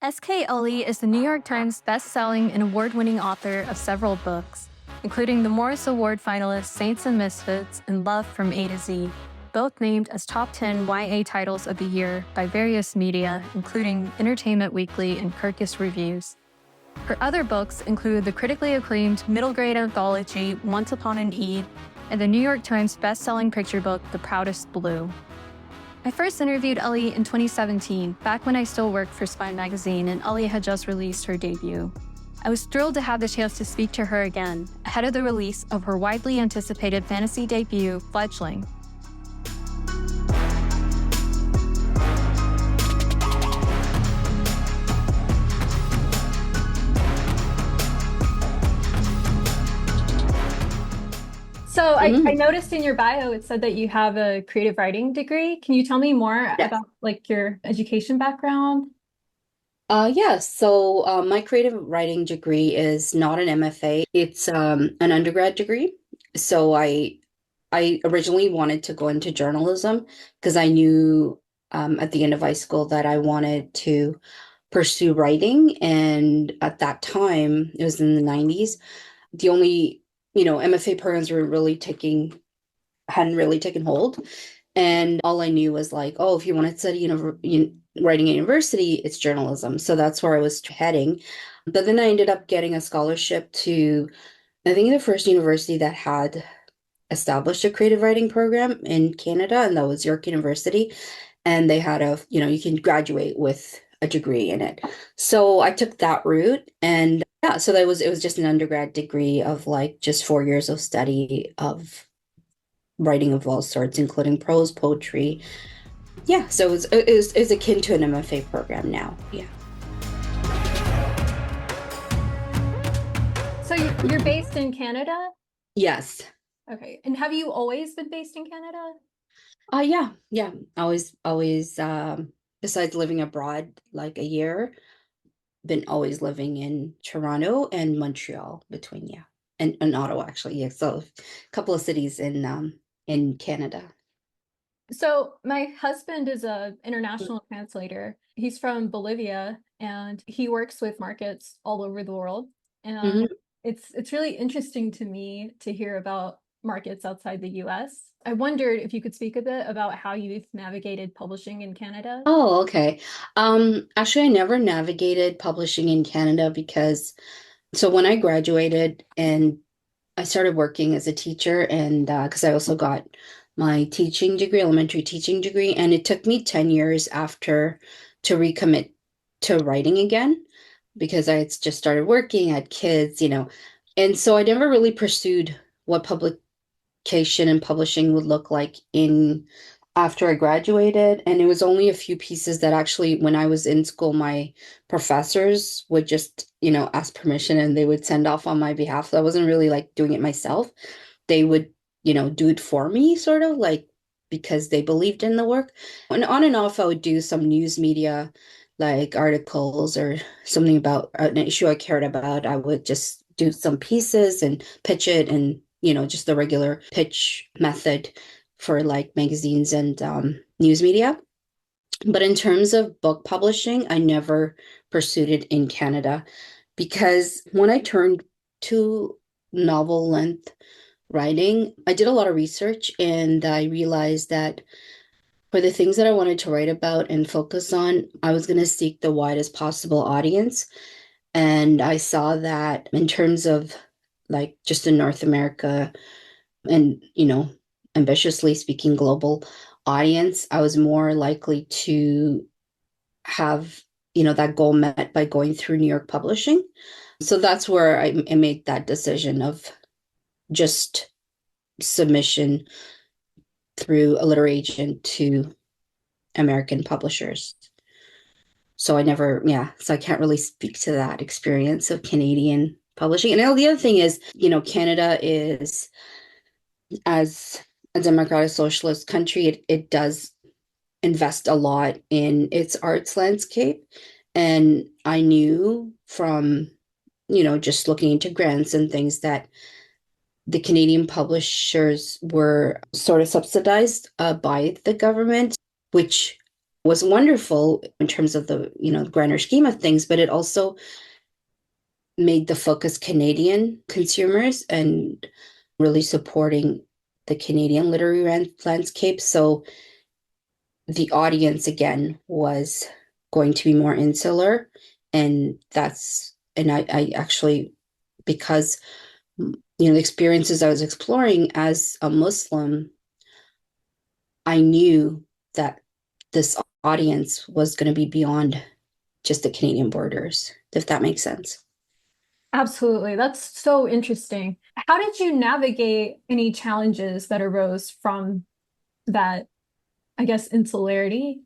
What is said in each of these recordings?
S.K. Ellie is the New York Times best-selling and award-winning author of several books, including the Morris Award finalists Saints and Misfits and Love from A to Z, both named as top 10 YA titles of the year by various media, including Entertainment Weekly and Kirkus Reviews. Her other books include the critically acclaimed middle-grade anthology Once Upon an Eid and the New York Times best-selling picture book The Proudest Blue. I first interviewed Ellie in 2017, back when I still worked for Spine magazine and Ellie had just released her debut. I was thrilled to have the chance to speak to her again, ahead of the release of her widely anticipated fantasy debut, Fledgling. So I noticed in your bio, it said that you have a creative writing degree. Can you tell me more about your education background? So my creative writing degree is not an MFA. It's an undergrad degree. So I originally wanted to go into journalism because I knew at the end of high school that I wanted to pursue writing. And at that time, it was in the 90s, the only, MFA programs hadn't really taken hold. And all I knew was like, oh, if you want to study writing at university, it's journalism. So that's where I was heading. But then I ended up getting a scholarship to, I think, the first university that had established a creative writing program in Canada, and that was York University. And they had you can graduate with a degree in it. So I took that route, and yeah, so it was just an undergrad degree of like just 4 years of study of writing of all sorts, including prose, poetry. Yeah, so it was akin to an MFA program now. Yeah. So you're based in Canada? Yes. Okay. And have you always been based in Canada? Yeah. Always, besides living abroad like a year, been always living in Toronto and Montreal between, yeah. And Ottawa, actually. Yeah. So a couple of cities in Canada. So my husband is an international translator. He's from Bolivia and he works with markets all over the world. And it's really interesting to me to hear about markets outside the US. I wondered if you could speak a bit about how you've navigated publishing in Canada. Oh, okay. Actually, I never navigated publishing in Canada because so when I graduated and I started working as a teacher, and because I also got my teaching degree, elementary teaching degree, and it took me 10 years after to recommit to writing again because I had just started working, had kids, and so I never really pursued what publication and publishing would look like in after I graduated. And it was only a few pieces that actually, when I was in school, my professors would just, ask permission and they would send off on my behalf. So I wasn't really like doing it myself. They would, do it for me, sort of like because they believed in the work. And on and off, I would do some news media, like articles or something about an issue I cared about. I would just do some pieces and pitch it and, just the regular pitch method for like magazines and news media. But in terms of book publishing, I never pursued it in Canada because when I turned to novel length writing, I did a lot of research and I realized that for the things that I wanted to write about and focus on, I was going to seek the widest possible audience. And I saw that in terms of like just in North America and, ambitiously speaking global audience, I was more likely to have, that goal met by going through New York Publishing. So that's where I made that decision of just submission through a literary agent to American publishers. So so I can't really speak to that experience of Canadian publishing. And the other thing is, Canada is, as a democratic socialist country, it does invest a lot in its arts landscape. And I knew from, just looking into grants and things that the Canadian publishers were sort of subsidized by the government, which was wonderful in terms of the, grander scheme of things, but it also made the focus Canadian consumers and really supporting the Canadian literary landscape. So the audience again was going to be more insular, and I actually, because the experiences I was exploring as a Muslim, I knew that this audience was going to be beyond just the Canadian borders, if that makes sense. Absolutely. That's so interesting. How did you navigate any challenges that arose from that, I guess, insularity?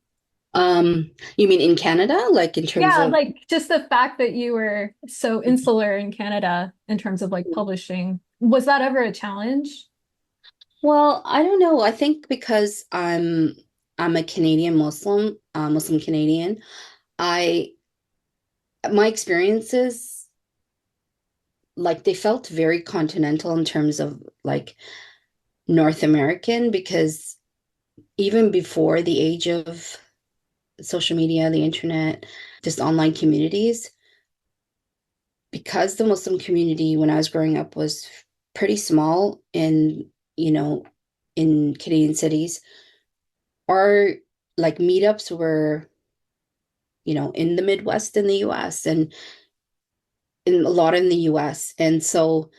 You mean in Canada, like in terms Yeah, of? like just the fact that you were so insular in Canada in terms of like publishing. Was that ever a challenge? Well, I don't know. I think because I'm a Canadian Muslim, Muslim Canadian, I my experiences, like, they felt very continental in terms of like North American, because even before the age of social media, the internet, just online communities, because the Muslim community when I was growing up was pretty small you know, in Canadian cities, our like meetups were, in the Midwest in the US and in a lot in the US. And so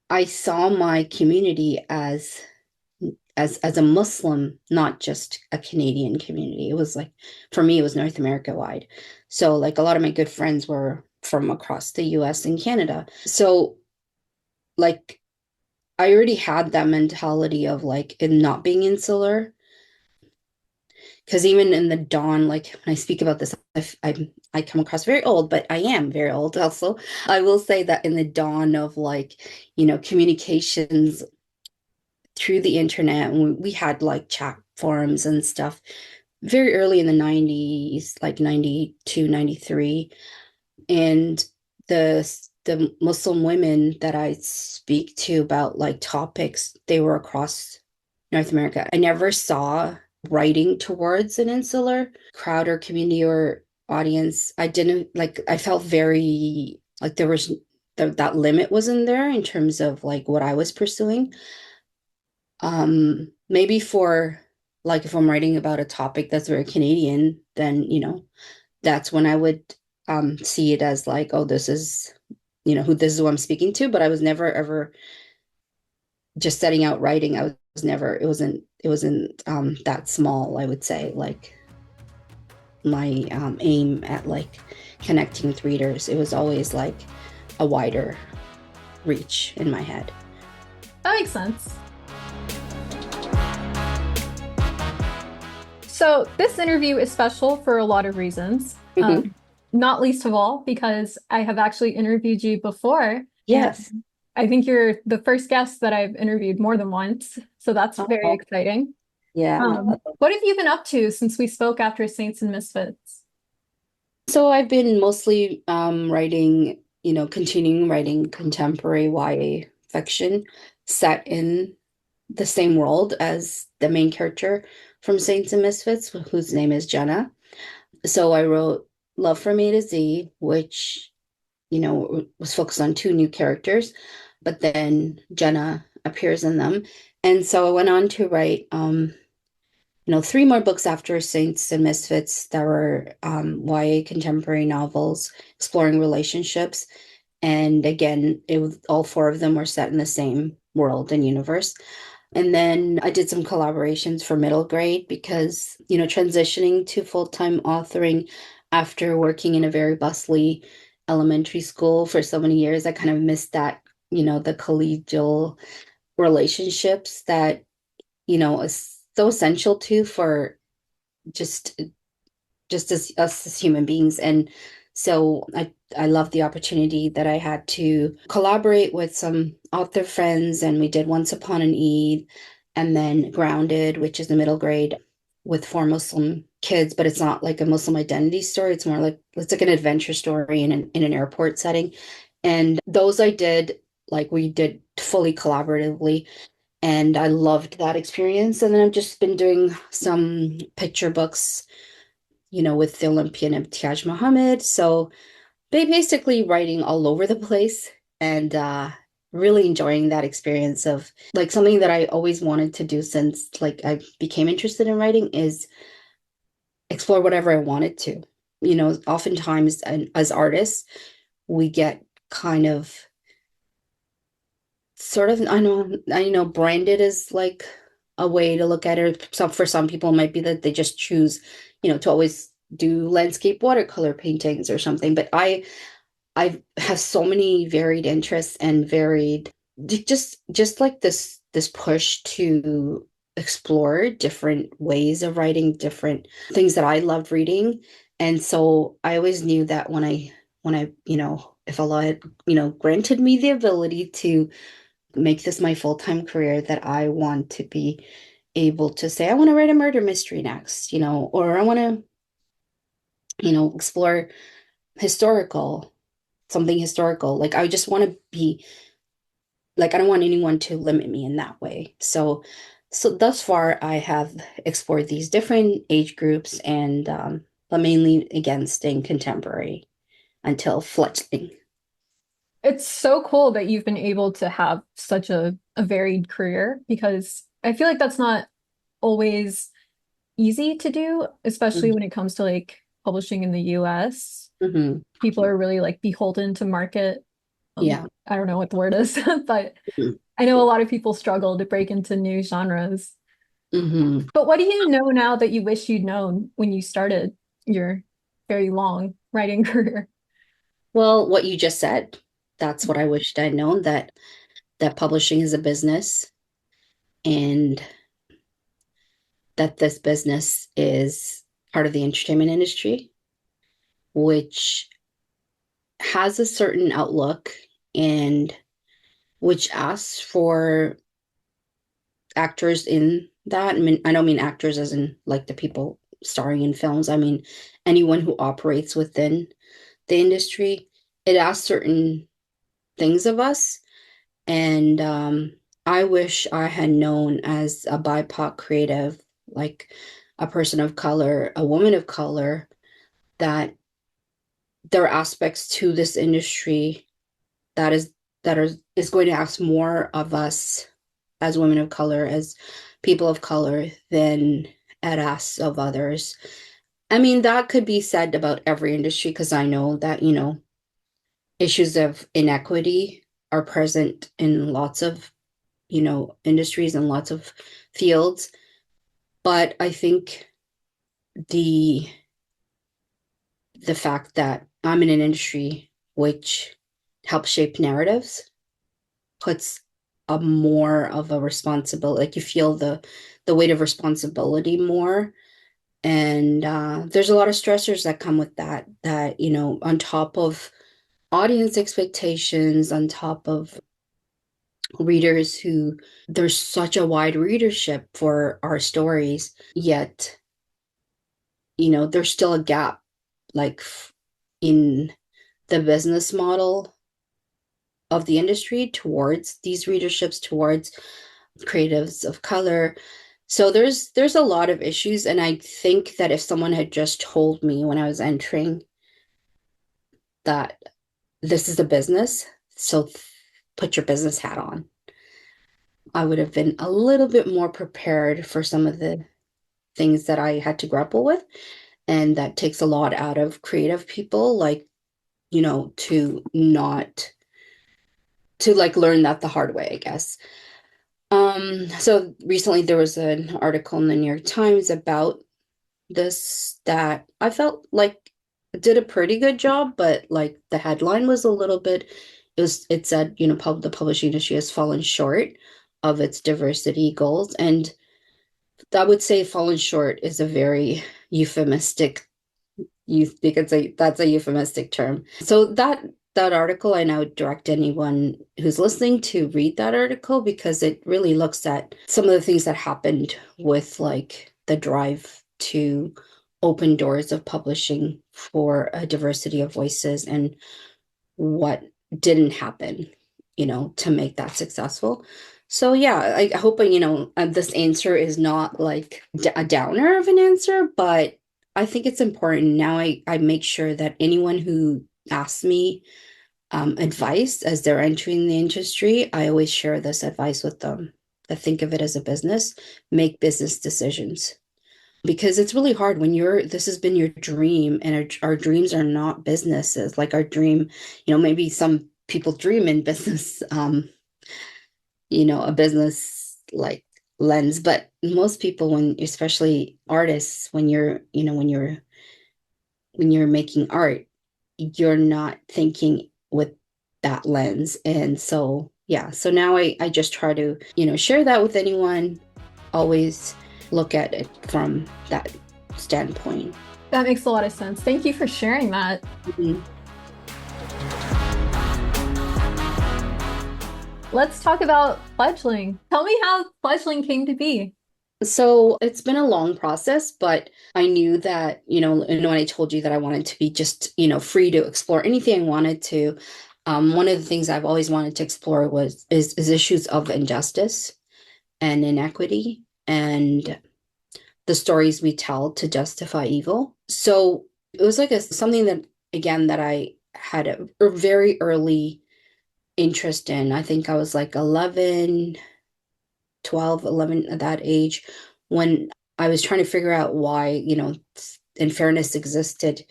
I saw my community as a Muslim, not just a Canadian community. It was like, for me, it was North America wide. So like a lot of my good friends were from across the US and Canada. So like I already had that mentality of like in not being insular. Because even in the dawn, like when I speak about this, I come across very old, but I am very old also. I will say that in the dawn of like, communications through the internet, when we had like chat forums and stuff very early in the 90s, like 92, 93. And the Muslim women that I speak to about like topics, they were across North America. I never saw writing towards an insular crowd or community or audience. I didn't like, I felt very like there was that limit wasn't there in terms of like what I was pursuing. Maybe for like if I'm writing about a topic that's very Canadian, then that's when I would see it as like, oh, this is who I'm speaking to. But I was never ever just setting out writing. I was never, it wasn't that small, I would say, like my aim at like connecting with readers. It was always like a wider reach in my head. That makes sense. So, this interview is special for a lot of reasons. Mhm. Not least of all because I have actually interviewed you before, and Yes. I think you're the first guest that I've interviewed more than once. So that's very Oh, exciting. yeah. What have you been up to since we spoke after Saints and Misfits? So I've been mostly writing, continuing writing contemporary YA fiction set in the same world as the main character from Saints and Misfits, whose name is Jenna. So I wrote Love from A to Z, which, was focused on two new characters, but then Jenna appears in them. And so I went on to write three more books after Saints and Misfits that were YA contemporary novels exploring relationships. And again, all four of them were set in the same world and universe. And then I did some collaborations for middle grade because, transitioning to full-time authoring after working in a very bustly elementary school for so many years, I kind of missed that, the collegial relationships that, is so essential too for just as us as human beings. And so I love the opportunity that I had to collaborate with some author friends, and we did Once Upon an Eid, and then Grounded, which is the middle grade with four Muslim kids, but it's not like a Muslim identity story. It's more like it's like an adventure story in an airport setting. And those I did like we did fully collaboratively, and I loved that experience. And then I've just been doing some picture books with the Olympian Imtiaz Muhammad. So basically writing all over the place and really enjoying that experience of like something that I always wanted to do since like I became interested in writing is explore whatever I wanted to. Oftentimes as artists, we get kind of sort of I know branded as like a way to look at it. For some people it might be that they just choose, to always do landscape watercolor paintings or something. But I have so many varied interests and varied just like this push to explore different ways of writing, different things that I loved reading. And so I always knew that when I if Allah had, granted me the ability to make this my full-time career, that I want to be able to say, I want to write a murder mystery next, or I want to, explore historical, something historical. Like I just want to be like, I don't want anyone to limit me in that way. So thus far I have explored these different age groups and but mainly again staying contemporary until Fledgling. It's so cool that you've been able to have such a varied career because I feel like that's not always easy to do, especially when it comes to like publishing in the US. Mm-hmm. People are really like beholden to market. Yeah. I don't know what the word is, but Mm-hmm. I know a lot of people struggle to break into new genres. Mm-hmm. But what do you know now that you wish you'd known when you started your very long writing career? Well, what you just said, that's what I wished I'd known, that publishing is a business and that this business is part of the entertainment industry, which has a certain outlook and which asks for actors in that. I mean, I don't mean actors as in like the people starring in films. I mean anyone who operates within the industry. It asks certain things of us. And I wish I had known as a BIPOC creative, like a person of color, a woman of color, that there are aspects to this industry that is going to ask more of us as women of color, as people of color, than it asks of others. I mean, that could be said about every industry because I know that, issues of inequity are present in lots of, industries and lots of fields. But I think the the fact that I'm in an industry which helps shape narratives puts a more of a responsibility, like you feel the weight of responsibility more. And there's a lot of stressors that come with that on top of audience expectations, on top of readers who there's such a wide readership for our stories, yet there's still a gap like in the business model of the industry towards these readerships, towards creatives of color. So there's a lot of issues, and I think that if someone had just told me when I was entering that this is a business, so put your business hat on, I would have been a little bit more prepared for some of the things that I had to grapple with. And that takes a lot out of creative people, like, to not to like learn that the hard way, I guess. So recently there was an article in the New York Times about this that I felt like did a pretty good job, but like the headline was a little bit, it said, the publishing industry has fallen short of its diversity goals. And I would say fallen short is a very euphemistic, you could say that's a euphemistic term. So that article, I now direct anyone who's listening to read that article because it really looks at some of the things that happened with like the drive to open doors of publishing for a diversity of voices and what didn't happen, to make that successful. So yeah, I hope this answer is not like a downer of an answer, but I think it's important now. I make sure that anyone who asks me advice as they're entering the industry, I always share this advice with them. To think of it as a business, make business decisions because it's really hard when this has been your dream, and our dreams are not businesses. Like our dream, maybe some people dream in business, a business like lens, but most people, when especially artists, when you're making art, you're not thinking with that lens. And so, yeah, so now I just try to, share that with anyone, always look at it from that standpoint. That makes a lot of sense. Thank you for sharing that. Mhm. Let's talk about Fledgling. Tell me how Fledgling came to be. So it's been a long process, but I knew that, and when I told you that I wanted to be just, free to explore anything I wanted to, one of the things I've always wanted to explore is issues of injustice and inequity and the stories we tell to justify evil. So it was like something that, again, that I had a very early interest in. I think I was like 11, 12, 11 at that age when I was trying to figure out why, unfairness existed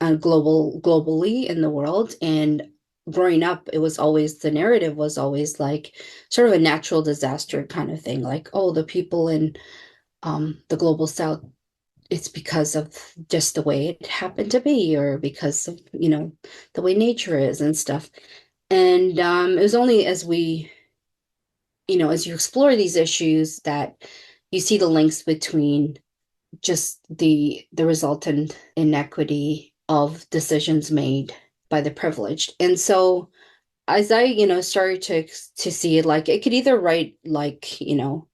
globally in the world. And growing up, it was always, the narrative was always like sort of a natural disaster kind of thing. Like, oh, the people in the global south, it's because of just the way it happened to be, or because of, the way nature is and stuff. And it was only as you explore these issues that you see the links between just the resultant inequity of decisions made by the privileged. And so as I, started to see it, like I could either write like,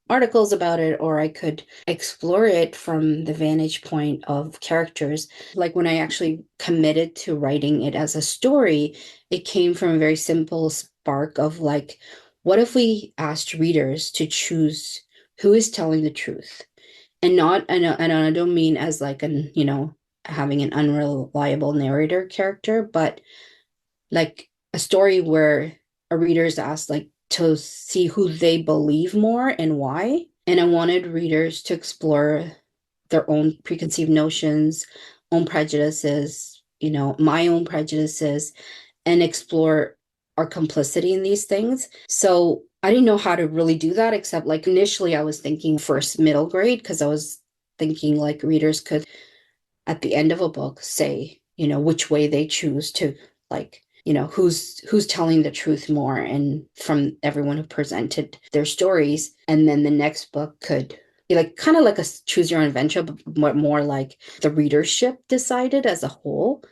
articles about it, or I could explore it from the vantage point of characters. Like when I actually committed to writing it as a story, it came from a very simple spark of like, what if we asked readers to choose who is telling the truth? And not, and I don't mean as like having an unreliable narrator character, but like a story where a reader is asked like to see who they believe more and why. And I wanted readers to explore their own preconceived notions, own prejudices, my own prejudices, and explore our complicity in these things. So I didn't know how to really do that, except like initially I was thinking first middle grade, because I was thinking like readers could at the end of a book say, which way they choose to, like, who's telling the truth more, and from everyone who presented their stories. And then the next book could be like kind of like a choose your own adventure, but more like the readership decided as a whole.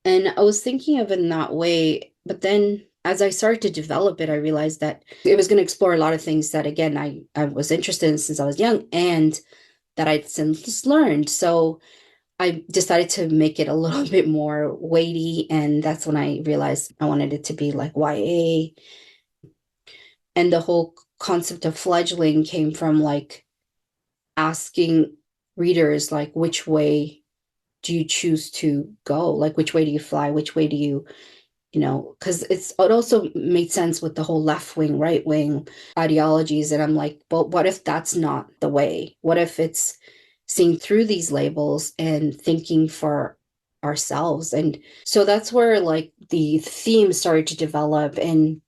And I was thinking of it in that way, but then as I started to develop it, I realized that it was going to explore a lot of things that, again, I was interested in since I was young, and that I'd since learned. So I decided to make it a little bit more weighty, and that's when I realized I wanted it to be like YA. And the whole concept of fledgling came from like asking readers, like, which way do you choose to go? Like, which way do you fly? Which way do you, because it also made sense with the whole left wing, right wing ideologies. And I'm like, but what if that's not the way? What if it's seeing through these labels and thinking for ourselves? And so that's where like the theme started to develop. And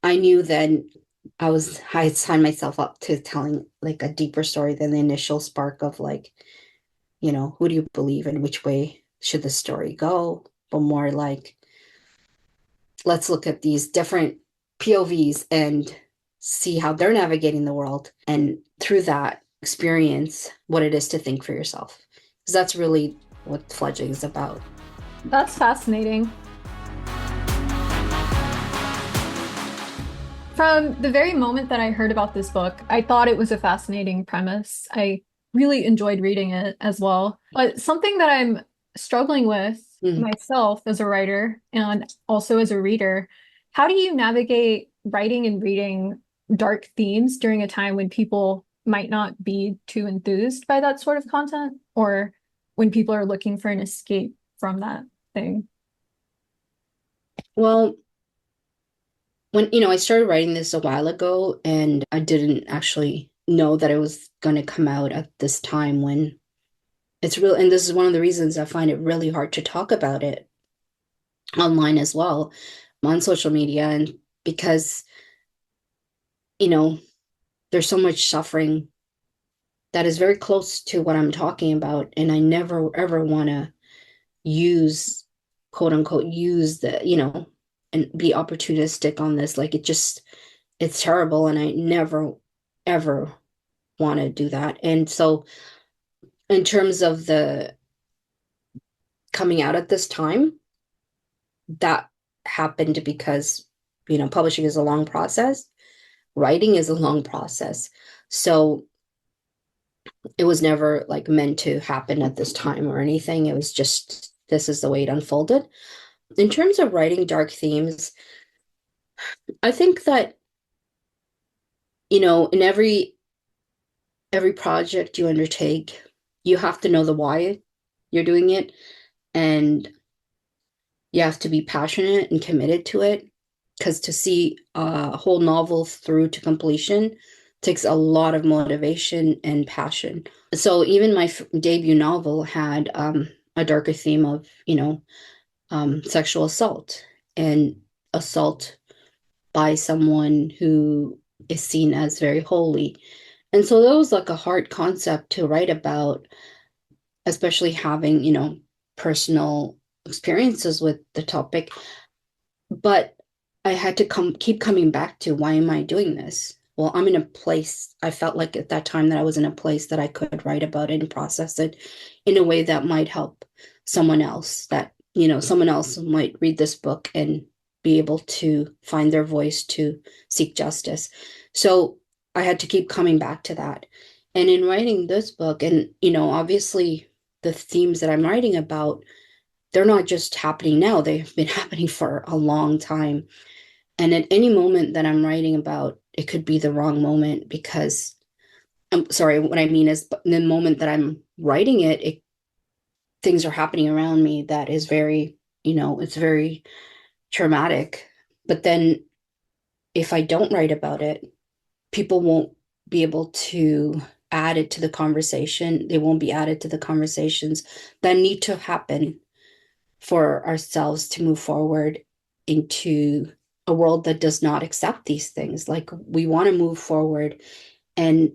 I knew then I had signed myself up to telling like a deeper story than the initial spark of like, who do you believe in? Which way should the story go? But more like, let's look at these different POVs and see how they're navigating the world. And through that, experience what it is to think for yourself. Because that's really what Fledgling is about. That's fascinating. From the very moment that I heard about this book, I thought it was a fascinating premise. I really enjoyed reading it as well. But something that I'm struggling with myself as a writer and also as a reader, how do you navigate writing and reading dark themes during a time when people might not be too enthused by that sort of content? Or when people are looking for an escape from that thing? Well, when, I started writing this a while ago, and I didn't actually know that it was going to come out at this time when it's real. And this is one of the reasons I find it really hard to talk about it online as well, on social media, and because, you know, there's so much suffering that is very close to what I'm talking about. And I never ever want to use, quote unquote, use the, and be opportunistic on this. Like it's terrible. And I never ever want to do that. And so, in terms of the coming out at this time, that happened because, publishing is a long process, writing is a long process. So, it was never like meant to happen at this time or anything. It was just, this is the way it unfolded. In terms of writing dark themes, I think that, in every project you undertake, you have to know the why you're doing it, and you have to be passionate and committed to it, because to see a whole novel through to completion takes a lot of motivation and passion. So even my debut novel had a darker theme of, sexual assault, and assault by someone who is seen as very holy. And so that was like a hard concept to write about, especially having, personal experiences with the topic. But I had to keep coming back to, why am I doing this? Well, I'm in a place, I felt like at that time that I was in a place that I could write about it and process it in a way that might help someone else, that, someone else might read this book and be able to find their voice to seek justice. So I had to keep coming back to that. And in writing this book, and, obviously the themes that I'm writing about, they're not just happening now, they've been happening for a long time. And at any moment that I'm writing about, it could be the wrong moment, because I'm sorry, what I mean is, the moment that I'm writing it, things are happening around me that is very, it's very traumatic. But then if I don't write about it, people won't be able to add it to the conversation. They won't be added to the conversations that need to happen for ourselves to move forward into a world that does not accept these things. Like, we want to move forward. And,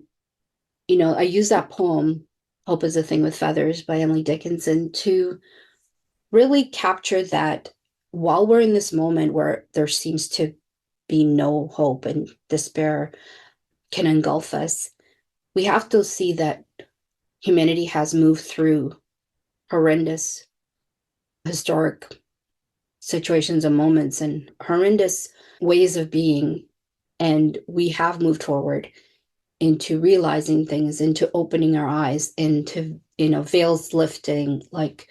I use that poem, Hope is a Thing with Feathers by Emily Dickinson, to really capture that while we're in this moment where there seems to be no hope and despair can engulf us, we have to see that humanity has moved through horrendous historic situations and moments and horrendous ways of being. And we have moved forward into realizing things, into opening our eyes, into, veils lifting, like,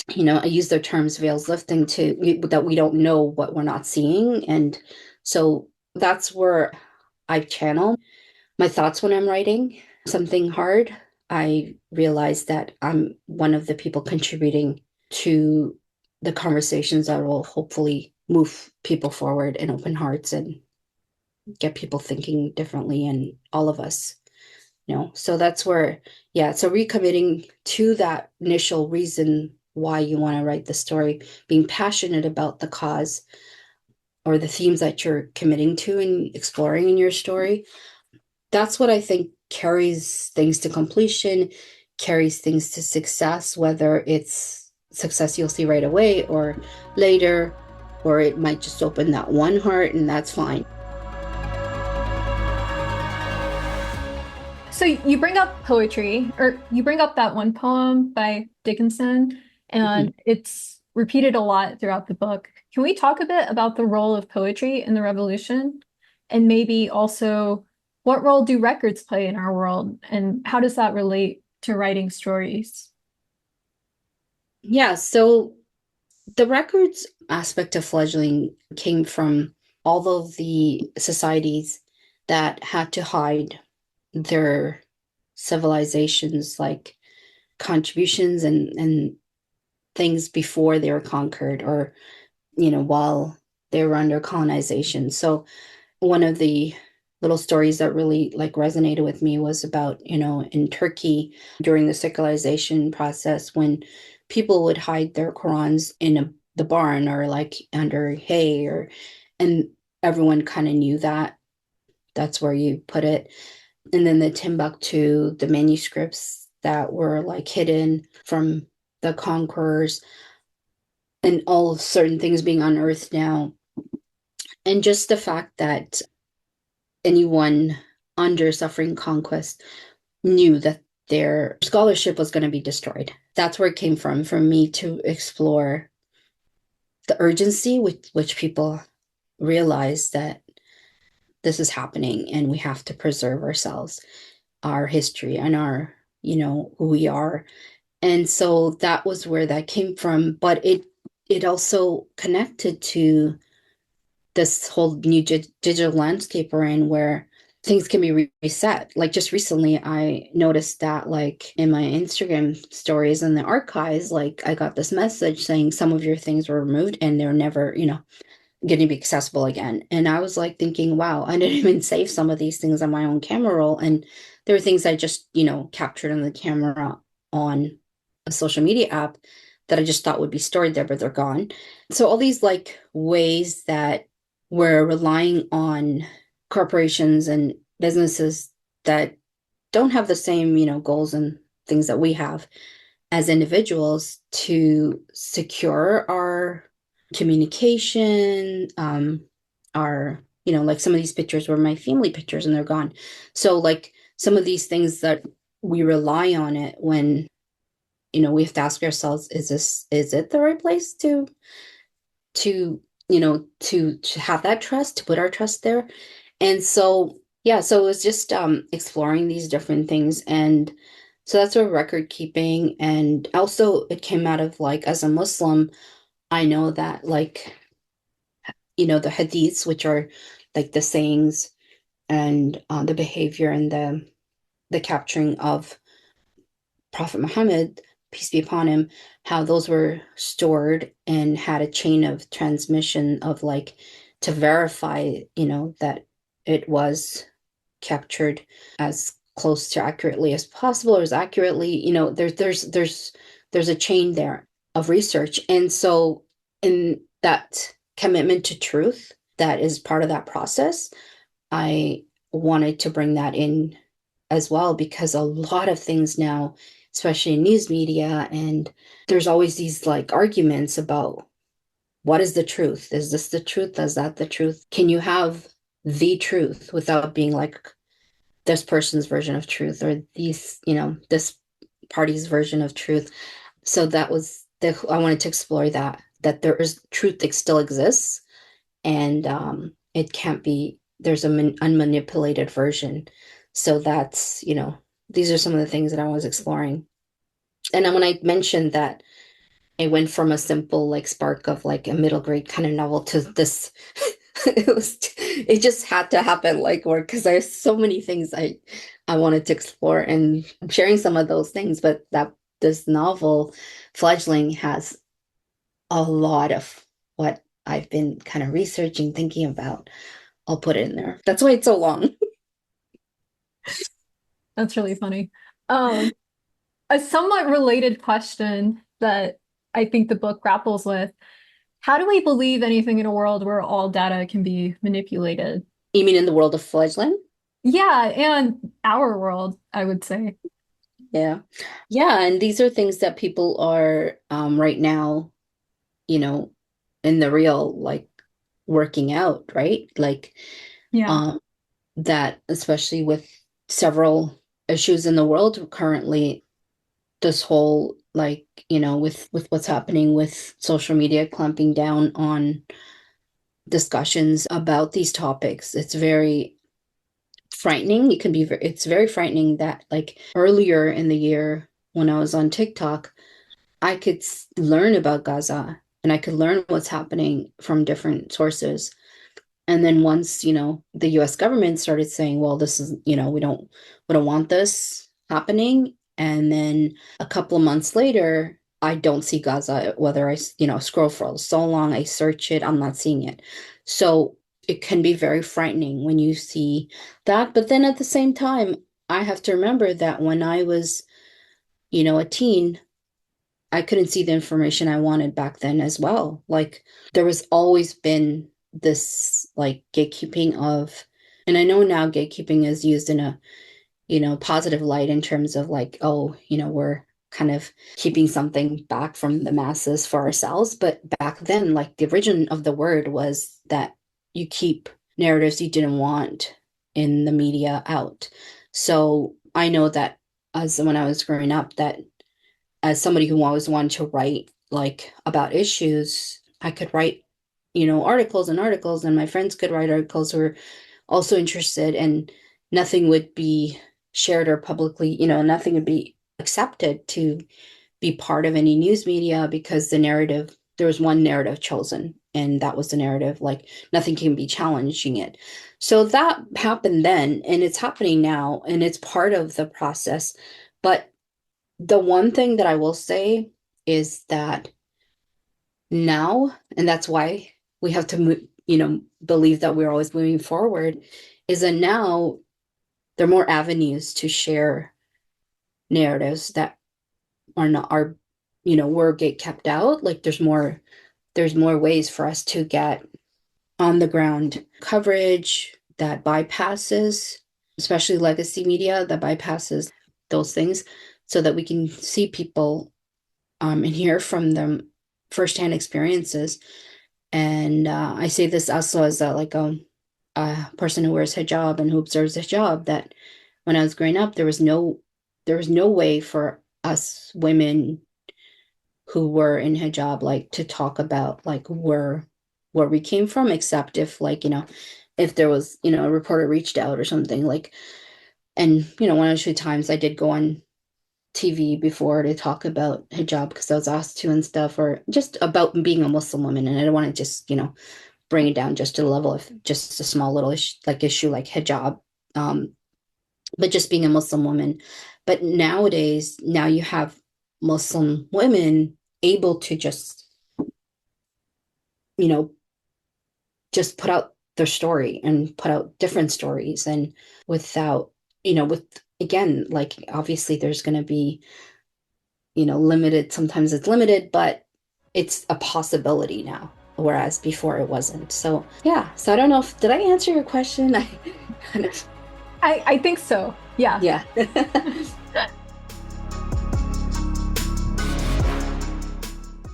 I use their terms, veils lifting, to that we don't know what we're not seeing. And so that's where I channel my thoughts when I'm writing something hard. I realize that I'm one of the people contributing to the conversations that will hopefully move people forward and open hearts and get people thinking differently, and all of us, So that's where, yeah, so recommitting to that initial reason why you want to write the story, being passionate about the cause or the themes that you're committing to and exploring in your story. That's what I think carries things to completion, carries things to success, whether it's success you'll see right away or later, or it might just open that one heart, and that's fine. So you bring up poetry, or you bring up that one poem by Dickinson, and it's repeated a lot throughout the book. Can we talk a bit about the role of poetry in the revolution? And maybe also, what role do records play in our world? And how does that relate to writing stories? Yeah, so the records aspect of fledgling came from all of the societies that had to hide their civilizations, like contributions and things before they were conquered, or while they were under colonization. So one of the little stories that really like resonated with me was about, in Turkey during the secularization process, when people would hide their Qurans in the barn, or like under hay, and everyone kind of knew that that's where you put it. And then the Timbuktu, the manuscripts that were like hidden from the conquerors, and all certain things being unearthed now. And just the fact that anyone under suffering conquest knew that their scholarship was going to be destroyed. That's where it came from, for me to explore the urgency with which people realize that this is happening and we have to preserve ourselves, our history, and our, who we are. And so that was where that came from. But it also connected to this whole new digital landscape we're in, where things can be reset. Like just recently, I noticed that like in my Instagram stories and the archives, like I got this message saying some of your things were removed and they're never, going to be accessible again. And I was like thinking, wow, I didn't even save some of these things on my own camera roll. And there were things I just, captured on the camera on a social media app that I just thought would be stored there, but they're gone. So all these like ways that we're relying on corporations and businesses that don't have the same, goals and things that we have as individuals to secure our communication, our, like some of these pictures were my family pictures and they're gone. So like some of these things that we rely on it when, we have to ask ourselves, is it the right place to have that trust, to put our trust there? And so, yeah, so it was just exploring these different things. And so that's where record keeping. And also it came out of like, as a Muslim, I know that like, the hadiths, which are like the sayings and the behavior and the capturing of Prophet Muhammad, peace be upon him, how those were stored and had a chain of transmission of like to verify, that it was captured as close to accurately as possible, or as accurately, there's a chain there of research. And so in that commitment to truth that is part of that process, I wanted to bring that in as well, because a lot of things now, especially in news media, and there's always these like arguments about what is the truth? Is this the truth? Is that the truth? Can you have the truth without being like this person's version of truth, or this party's version of truth? So that was I wanted to explore that there is truth that still exists, and it can't be, there's an unmanipulated version. So that's, these are some of the things that I was exploring. And then when I mentioned that it went from a simple like spark of like a middle grade kind of novel to this, it just had to happen like work, because there's so many things I wanted to explore, and I'm sharing some of those things, but that this novel, Fledgling, has a lot of what I've been kind of researching, thinking about. I'll put it in there. That's why it's so long. That's really funny. Um, a somewhat related question that I think the book grapples with: how do we believe anything in a world where all data can be manipulated? You mean in the world of Fledgling? Yeah, and our world, I would say. Yeah. Yeah. And these are things that people are right now, you know, in the real, like working out, right? Like Yeah. um, that, especially with several issues in the world currently, this whole like, with what's happening with social media clamping down on discussions about these topics. It's very frightening. It's very frightening that like earlier in the year when I was on TikTok, I could learn about Gaza and I could learn what's happening from different sources. And then once, the US government started saying, well, this is, we don't want this happening. And then a couple of months later, I don't see Gaza, whether I, scroll for so long, I search it, I'm not seeing it. So it can be very frightening when you see that. But then at the same time, I have to remember that when I was, a teen, I couldn't see the information I wanted back then as well. Like there was always been this like gatekeeping of, and I know now gatekeeping is used in a, positive light in terms of like, oh, we're kind of keeping something back from the masses for ourselves. But back then, like the origin of the word was that you keep narratives you didn't want in the media out. So I know that as when I was growing up, that as somebody who always wanted to write like about issues, I could write, articles and articles, and my friends could write articles who were also interested, and nothing would be shared or publicly, nothing would be accepted to be part of any news media because there was one narrative chosen, and that was the narrative, like nothing can be challenging it. So that happened then, and it's happening now, and it's part of the process. But the one thing that I will say is that now, and that's why we have to, believe that we're always moving forward, is that now there are more avenues to share narratives that are not are, were get kept out. Like there's more ways for us to get on the ground coverage that bypasses, especially legacy media, that bypasses those things so that we can see people and hear from them firsthand experiences. And I say this also as a person who wears hijab and who observes hijab, that when I was growing up, there was no way for us women who were in hijab like to talk about like where we came from, except if like, if there was, a reporter reached out or something like, and one or two times I did go on TV before to talk about hijab because I was asked to and stuff, or just about being a Muslim woman. And I don't want to just, bring it down just to the level of just a small little issue like hijab, but just being a Muslim woman. But nowadays, now you have Muslim women able to just, you know, just put out their story and put out different stories, and without, with again, like obviously there's going to be, limited, sometimes it's limited, but it's a possibility now, whereas before it wasn't. So yeah, so I don't know if did I answer your question? I kind of I think so. Yeah. yeah.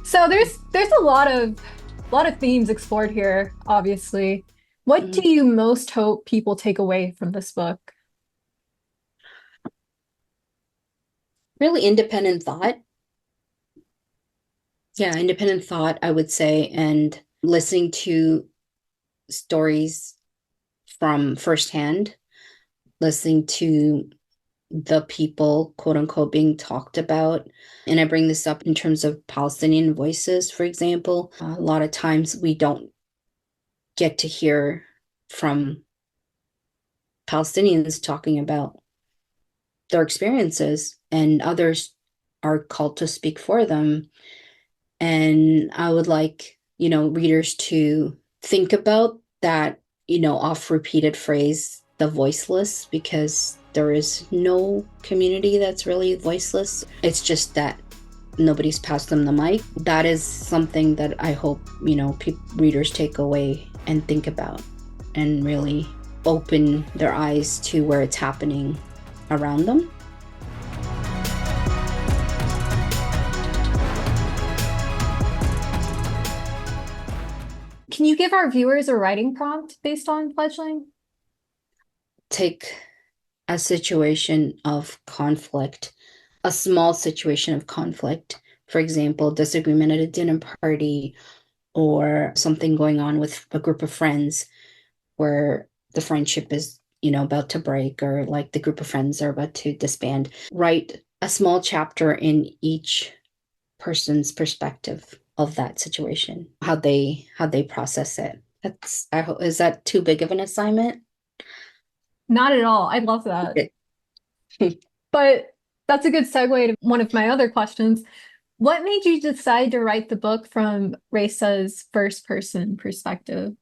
So there's a lot of themes explored here, obviously. What do you most hope people take away from this book? Really independent thought. Yeah, independent thought, I would say, and listening to stories from firsthand, listening to the people, quote unquote, being talked about. And I bring this up in terms of Palestinian voices, for example. A lot of times we don't get to hear from Palestinians talking about their experiences, and others are called to speak for them. And I would like, readers to think about that, oft repeated phrase, the voiceless, because there is no community that's really voiceless. It's just that nobody's passed them the mic. That is something that I hope, readers take away and think about and really open their eyes to where it's happening around them. Can you give our viewers a writing prompt based on Fledgling? Take a situation of conflict, a small situation of conflict, for example, disagreement at a dinner party, or something going on with a group of friends where the friendship is, about to break, or like the group of friends are about to disband. Write a small chapter in each person's perspective of that situation, how they process it. That's I hope, is that too big of an assignment? Not at all. I love that. Okay. But That's a good segue to one of my other questions. What made you decide to write the book from Raisa's first person perspective?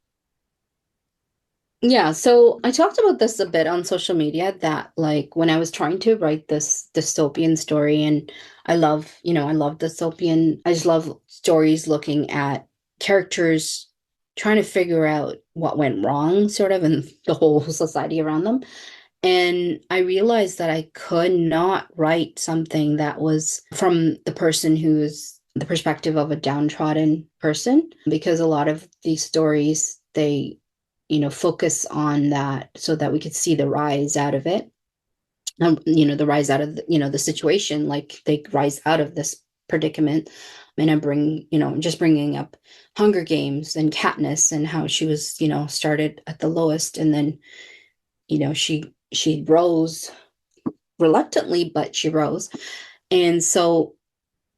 Yeah, so I talked about this a bit on social media that like when I was trying to write this dystopian story, and I love dystopian, I just love stories looking at characters trying to figure out what went wrong, sort of, in the whole society around them. And I realized that I could not write something that was from the person who's the perspective of a downtrodden person, because a lot of these stories, they, focus on that so that we could see the rise out of it. The rise out of the situation, like they rise out of this predicament. And I bring, just bringing up Hunger Games and Katniss and how she was, started at the lowest, and then she rose reluctantly, but she rose. And so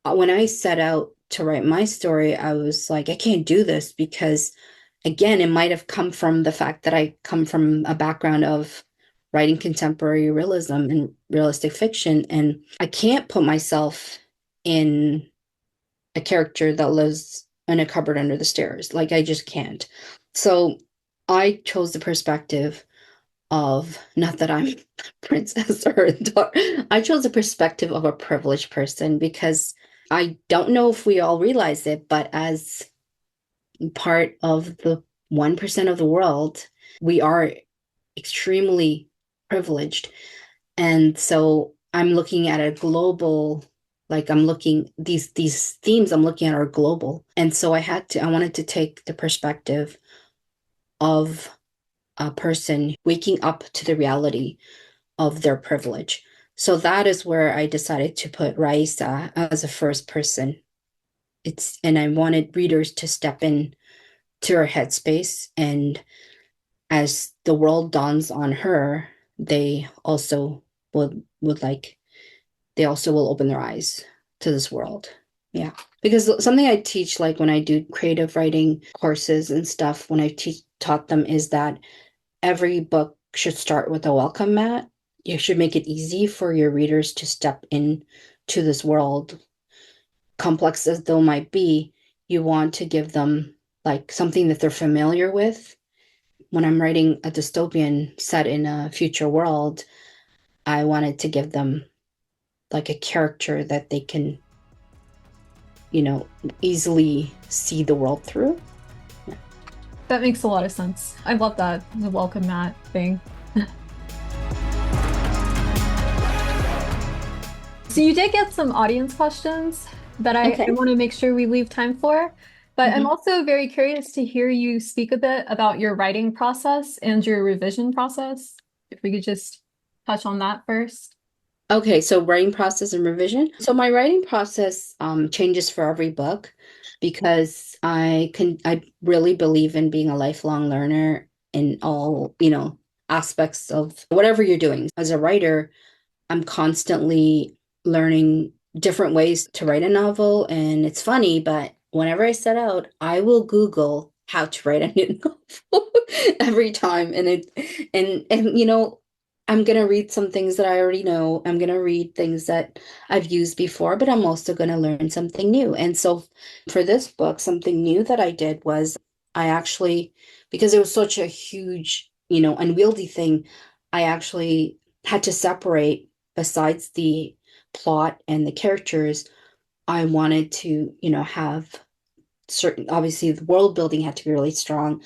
when I set out to write my story, I was like, I can't do this because, again, it might have come from the fact that I come from a background of writing contemporary realism and realistic fiction, and I can't put myself in a character that lives in a cupboard under the stairs. Like, I just can't. So I chose the perspective of, not that I'm princess or daughter, I chose the perspective of a privileged person, because I don't know if we all realize it, but as part of the 1% of the world, we are extremely privileged. And so I'm looking at a global, like I'm looking, these themes I'm looking at are global. And so I wanted to take the perspective of a person waking up to the reality of their privilege. So that is where I decided to put Raisa as a first person. And I wanted readers to step in to her headspace, and as the world dawns on her, they also would like they also will open their eyes to this world. Yeah. Because something I teach, like when I do creative writing courses and stuff, when I taught them, is that every book should start with a welcome mat. You should make it easy for your readers to step in to this world. Complex as though might be, you want to give them like something that they're familiar with. When I'm writing a dystopian set in a future world, I wanted to give them like a character that they can, easily see the world through. Yeah. That makes a lot of sense. I love that, the welcome mat thing. So you did get some audience questions that I Okay. want to make sure we leave time for. But I'm also very curious to hear you speak a bit about your writing process and your revision process. If we could just touch on that first. Okay, so writing process and revision. So my writing process changes for every book, because I really believe in being a lifelong learner in all, aspects of whatever you're doing. As a writer, I'm constantly learning different ways to write a novel. And it's funny, but whenever I set out, I will Google how to write a new novel every time. And I'm gonna read some things that I already know. I'm gonna read things that I've used before, but I'm also gonna learn something new. And so for this book, something new that I did was I actually, because it was such a huge, unwieldy thing, I actually had to separate, besides the plot and the characters, I wanted to, have certain, obviously the world building had to be really strong,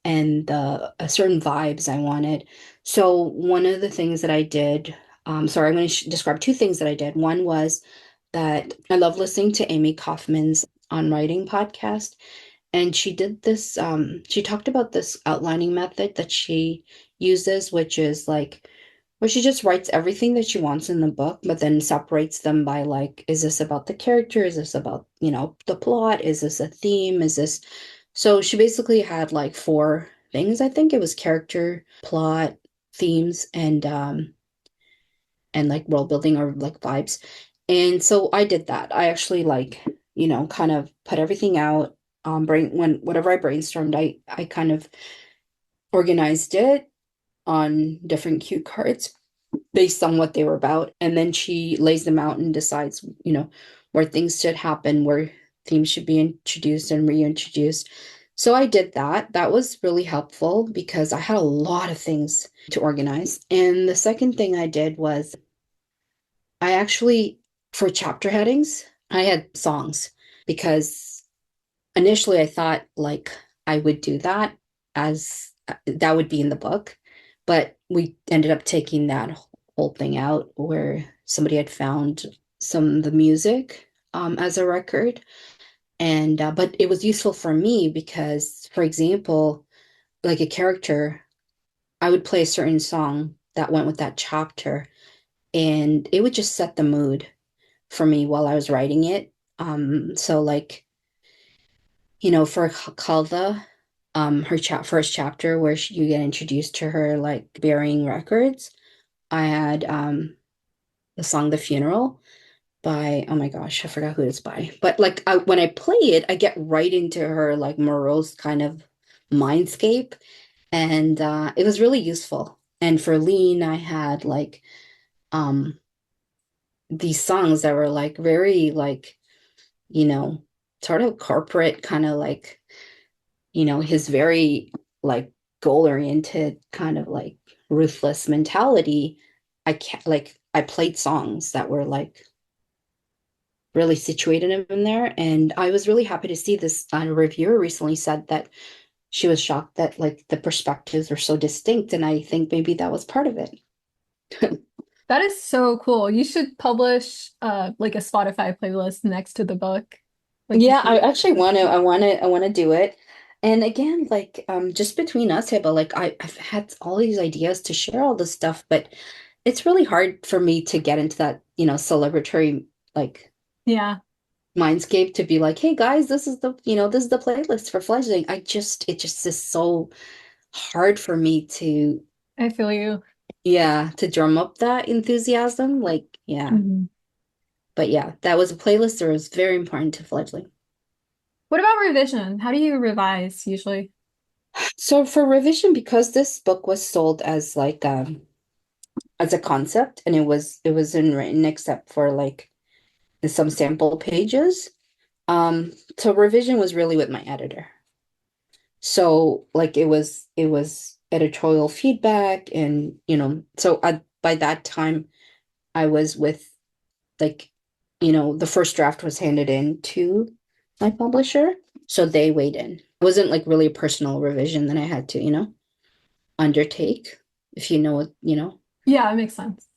and the certain vibes I wanted. So one of the things that I did, sorry, I'm going to describe two things that I did. One was that I love listening to Amy Kaufman's On Writing podcast, and she talked about this outlining method that she uses, which is like, where she just writes everything that she wants in the book, but then separates them by like, is this about the character? Is this about, the plot? Is this a theme? Is this, so she basically had like four things. I think it was character, plot, themes, and like world building, or like vibes. And so I did that. I actually like, kind of put everything out. Whatever I brainstormed, I kind of organized it on different cue cards. based on what they were about. And then she lays them out and decides, where things should happen, where themes should be introduced and reintroduced. So I did that. That was really helpful because I had a lot of things to organize. And the second thing I did was I actually, for chapter headings, I had songs because initially I thought like I would do that as that would be in the book, but we ended up taking that whole thing out where somebody had found some of the music as a record. And but it was useful for me because, for example, like a character, I would play a certain song that went with that chapter, and it would just set the mood for me while I was writing it. So like, for Kalda, her first chapter where you get introduced to her like burying records, I had the song "The Funeral" by, oh my gosh, I forgot who it's by. But like when I play it, I get right into her like morose kind of mindscape, and it was really useful. And for Lean, I had like um these songs that were like very like, you know, sort of corporate kind of like, his very like goal oriented kind of like ruthless mentality. I can't like I played songs that were like really situated him in there. And I was really happy to see this reviewer recently said that she was shocked that like the perspectives were so distinct. And I think maybe that was part of it. That is so cool. You should publish like a Spotify playlist next to the book. Like you Yeah, I should. actually want to do it. And again, like just between us, Hiba, like I've had all these ideas to share all this stuff, but it's really hard for me to get into that, celebratory like Yeah, mindscape to be like, hey guys, this is the playlist for Fledgling. It just is so hard for me to, I feel you. yeah, to drum up that enthusiasm. Like, yeah. Mhm. But yeah, that was a playlist that was very important to Fledgling. What about revision? How do you revise usually? So for revision, because this book was sold as a concept and it wasn't written except for like some sample pages. So revision was really with my editor. So like it was editorial feedback and so by that time I was with like the first draft was handed in to my publisher, so they weighed in. It wasn't like really a personal revision that I had to undertake, if you know what Yeah, it makes sense.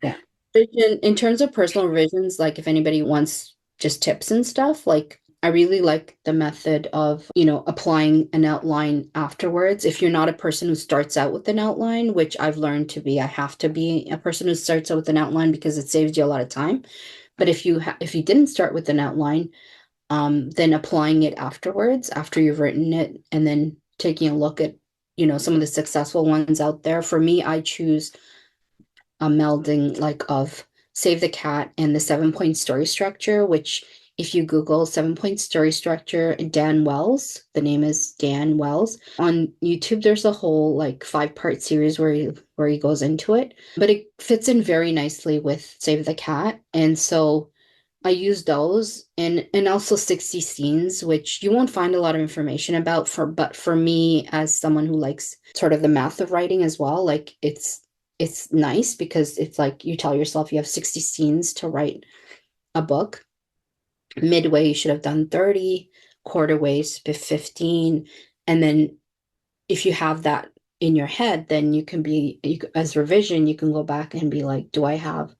yeah. In terms of personal revisions, like if anybody wants just tips and stuff, like I really like the method of, applying an outline afterwards. If you're not a person who starts out with an outline, which I've learned to be, I have to be a person who starts out with an outline because it saves you a lot of time. But if you didn't start with an outline, then applying it afterwards, after you've written it, and then taking a look at, some of the successful ones out there. For me, I choose a melding like of Save the Cat and the 7-point story structure, which if you Google 7-point story structure, Dan Wells, the name is Dan Wells. On YouTube, there's a whole like 5-part series where he goes into it, but it fits in very nicely with Save the Cat. And so I use those and also 60 scenes, which you won't find a lot of information about but for me as someone who likes sort of the math of writing as well, like it's nice because it's like you tell yourself you have 60 scenes to write a book. Midway, you should have done 30, quarter ways, 15. And then if you have that in your head, then as revision, you can go back and be like, do I have,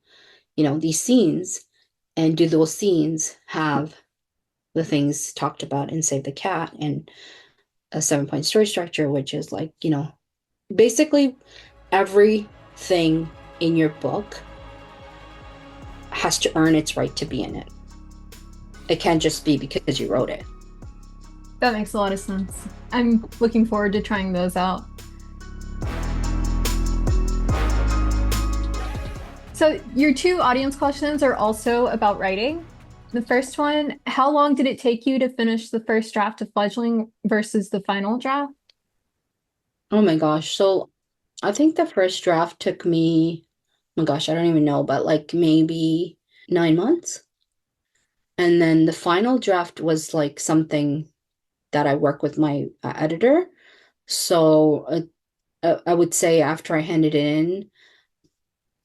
these scenes? And do those scenes have the things talked about in Save the Cat and a 7-point story structure, which is like, basically everything in your book has to earn its right to be in it. It can't just be because you wrote it. That makes a lot of sense. I'm looking forward to trying those out. So your 2 audience questions are also about writing. The first one, how long did it take you to finish the first draft of Fledgling versus the final draft? Oh my gosh. So I think the first draft took me my gosh, I don't even know, but like maybe 9 months. And then the final draft was like something that I work with my editor. So I would say after I handed it in,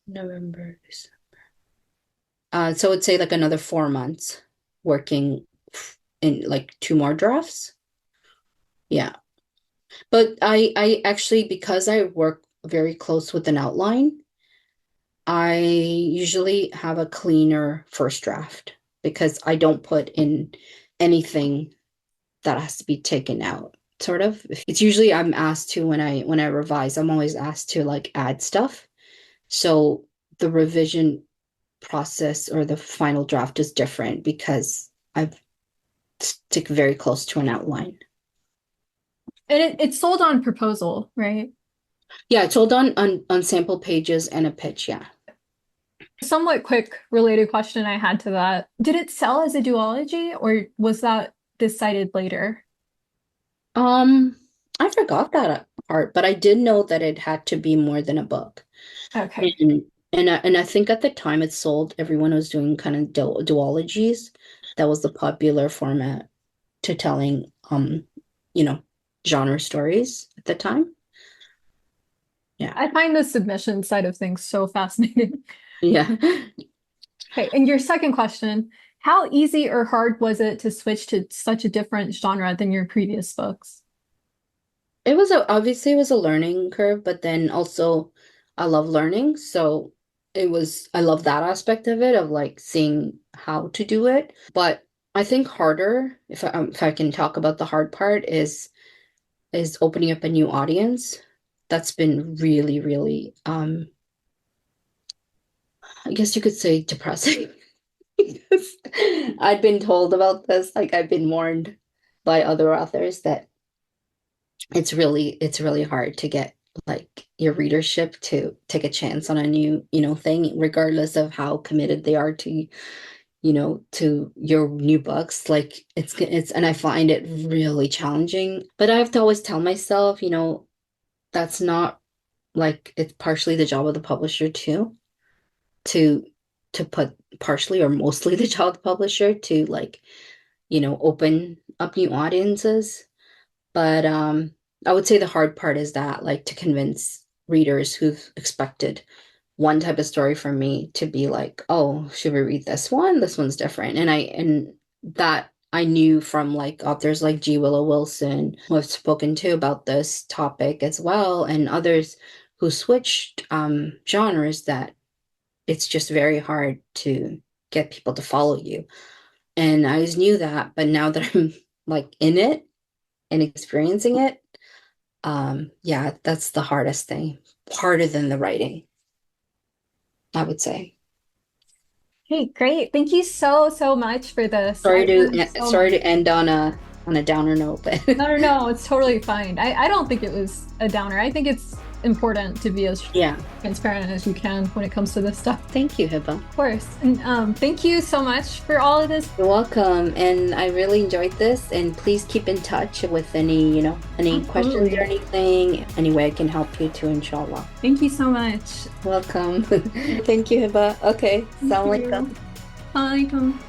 November, so I would say like another 4 months working in like two more drafts. Yeah. But I actually, because I work very close with an outline, I usually have a cleaner first draft because I don't put in anything that has to be taken out. Sort of. It's usually I'm asked to when I revise, I'm always asked to like add stuff. So the revision process or the final draft is different because I stick very close to an outline. And it's sold on proposal, right? Yeah, it's all done on sample pages and a pitch, yeah. Somewhat quick related question I had to that. Did it sell as a duology or was that decided later? I forgot that part, but I did know that it had to be more than a book. Okay. And I think at the time it sold, everyone was doing kind of duologies. That was the popular format to telling you know, genre stories at the time. Yeah. I find the submission side of things so fascinating. Yeah. Okay, and your second question, how easy or hard was it to switch to such a different genre than your previous books? It was obviously it was a learning curve, but then also I love learning, so I love that aspect of it of like seeing how to do it. But I think harder, if I can talk about the hard part, is opening up a new audience. That's been really, really I guess you could say depressing. Because I'd been told about this, like I've been warned by other authors that it's really hard to get like your readership to take a chance on a new, thing, regardless of how committed they are to, to your new books. Like and I find it really challenging. But I have to always tell myself, that's not like it's partially the job of the publisher too, to put partially or mostly the job of the publisher to like, open up new audiences. But I would say the hard part is that, like, to convince readers who've expected one type of story from me to be like, oh, should we read this one? This one's different. And that I knew from like authors like G. Willow Wilson, who I've spoken to about this topic as well, and others who switched genres, that it's just very hard to get people to follow you. And I always knew that, but now that I'm like in it and experiencing it, yeah, that's the hardest thing, harder than the writing, I would say. Hey, great. Thank you so, so much for this. Sorry I to learned so sorry to much. end on a downer note, but No, it's totally fine. I don't think it was a downer. I think it's important to be as yeah. transparent as you can when it comes to this stuff. Thank you, Hiba. Of course. And thank you so much for all of this. You're welcome, and I really enjoyed this. And please keep in touch with any questions Absolutely. or anything, any way I can help you too, inshallah. Thank you so much. Welcome. Thank you, Hiba. Okay, Thank Assalamu you. alaikum. Alaikum.